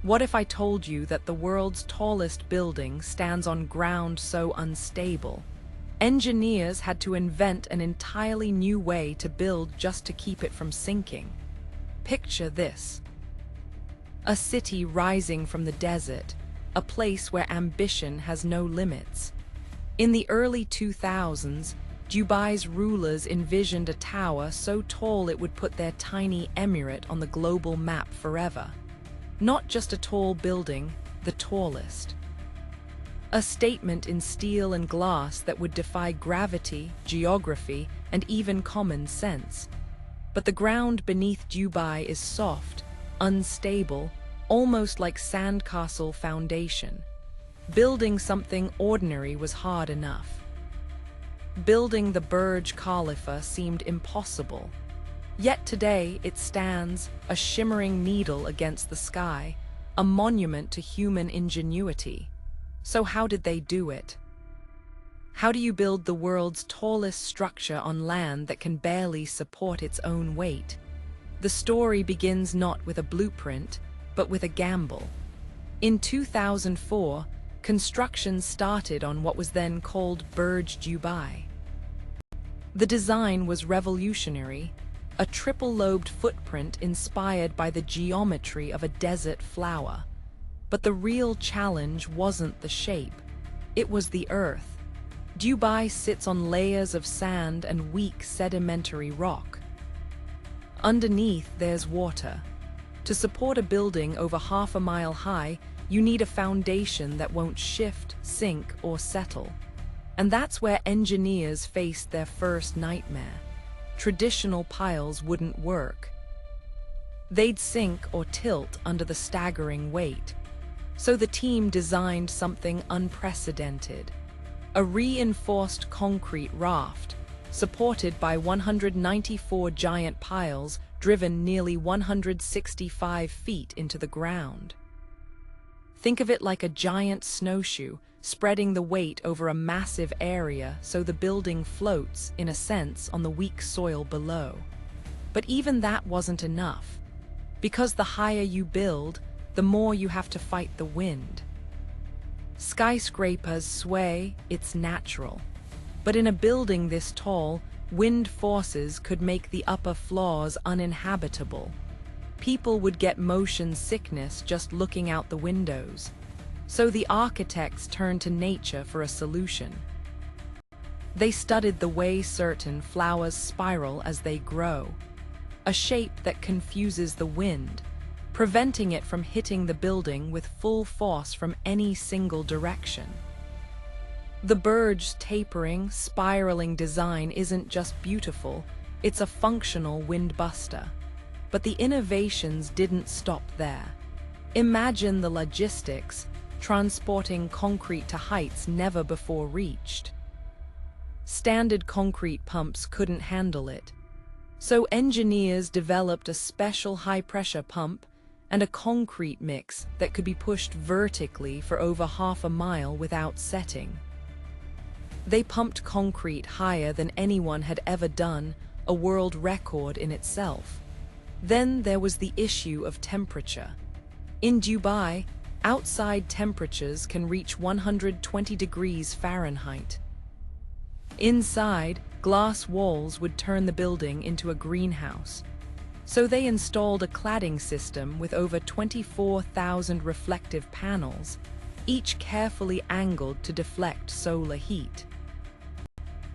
What if I told you that the world's tallest building stands on ground so unstable? Engineers had to invent an entirely new way to build just to keep it from sinking. Picture this: a city rising from the desert, a place where ambition has no limits. In the early 2000s, Dubai's rulers envisioned a tower so tall it would put their tiny emirate on the global map forever. Not just a tall building, the tallest. A statement in steel and glass that would defy gravity, geography, and even common sense. But the ground beneath Dubai is soft, unstable, almost like sandcastle foundation. Building something ordinary was hard enough. Building the Burj Khalifa seemed impossible. Yet today it stands, a shimmering needle against the sky, a monument to human ingenuity. So how did they do it? How do you build the world's tallest structure on land that can barely support its own weight? The story begins not with a blueprint, but with a gamble. In 2004, construction started on what was then called Burj Dubai. The design was revolutionary, a triple-lobed footprint inspired by the geometry of a desert flower. But the real challenge wasn't the shape, it was the earth. Dubai sits on layers of sand and weak sedimentary rock. Underneath, there's water. To support a building over half a mile high, you need a foundation that won't shift, sink, or settle. And that's where engineers faced their first nightmare. Traditional piles wouldn't work. They'd sink or tilt under the staggering weight. So the team designed something unprecedented. A reinforced concrete raft, supported by 194 giant piles driven nearly 165 feet into the ground. Think of it like a giant snowshoe, spreading the weight over a massive area so the building floats, in a sense, on the weak soil below. But even that wasn't enough. Because the higher you build, the more you have to fight the wind. Skyscrapers sway, it's natural. But in a building this tall, wind forces could make the upper floors uninhabitable. People would get motion sickness just looking out the windows. So the architects turned to nature for a solution. They studied the way certain flowers spiral as they grow, a shape that confuses the wind, preventing it from hitting the building with full force from any single direction. The Burj's tapering, spiraling design isn't just beautiful, it's a functional windbuster. But the innovations didn't stop there. Imagine the logistics, transporting concrete to heights never before reached. Standard concrete pumps couldn't handle it. So engineers developed a special high-pressure pump and a concrete mix that could be pushed vertically for over half a mile without setting. They pumped concrete higher than anyone had ever done, a world record in itself. Then there was the issue of temperature. In Dubai, outside temperatures can reach 120 degrees Fahrenheit. Inside, glass walls would turn the building into a greenhouse. So they installed a cladding system with over 24,000 reflective panels, each carefully angled to deflect solar heat.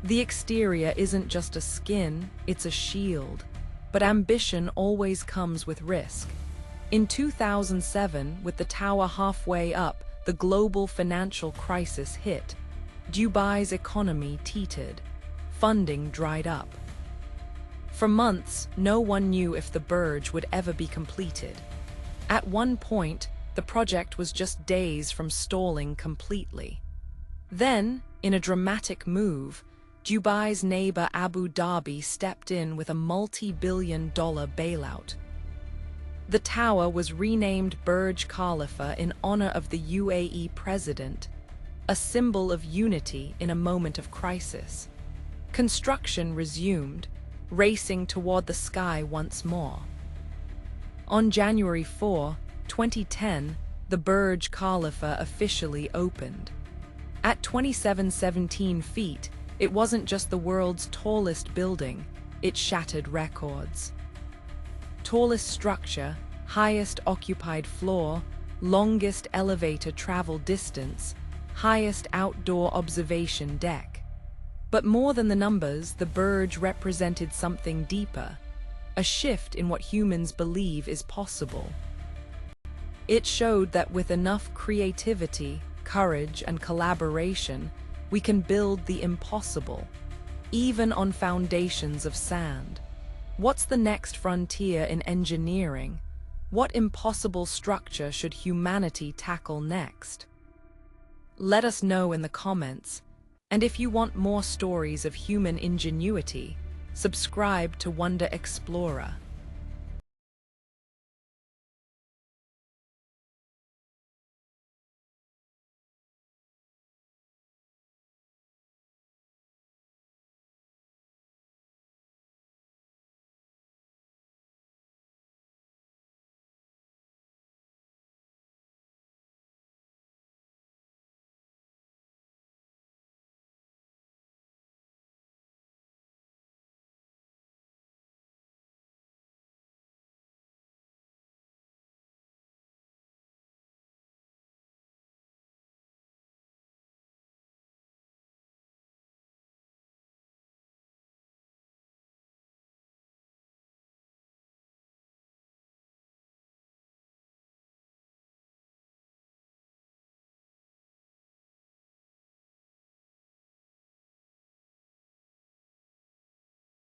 The exterior isn't just a skin, it's a shield. But ambition always comes with risk. In 2007, with the tower halfway up, the global financial crisis hit. Dubai's economy teetered. Funding dried up. For months, no one knew if the Burj would ever be completed. At one point, the project was just days from stalling completely. Then, in a dramatic move, Dubai's neighbor Abu Dhabi stepped in with a multi-billion-dollar bailout. The tower was renamed Burj Khalifa in honor of the UAE president, a symbol of unity in a moment of crisis. Construction resumed, racing toward the sky once more. On January 4, 2010, the Burj Khalifa officially opened. At 2717 feet, it wasn't just the world's tallest building, it shattered records. Tallest structure, highest occupied floor, longest elevator travel distance, highest outdoor observation deck. But more than the numbers, the Burj represented something deeper, a shift in what humans believe is possible. It showed that with enough creativity, courage, and collaboration, we can build the impossible, even on foundations of sand. What's the next frontier in engineering? What impossible structure should humanity tackle next? Let us know in the comments, and if you want more stories of human ingenuity, subscribe to Wonder Explorer.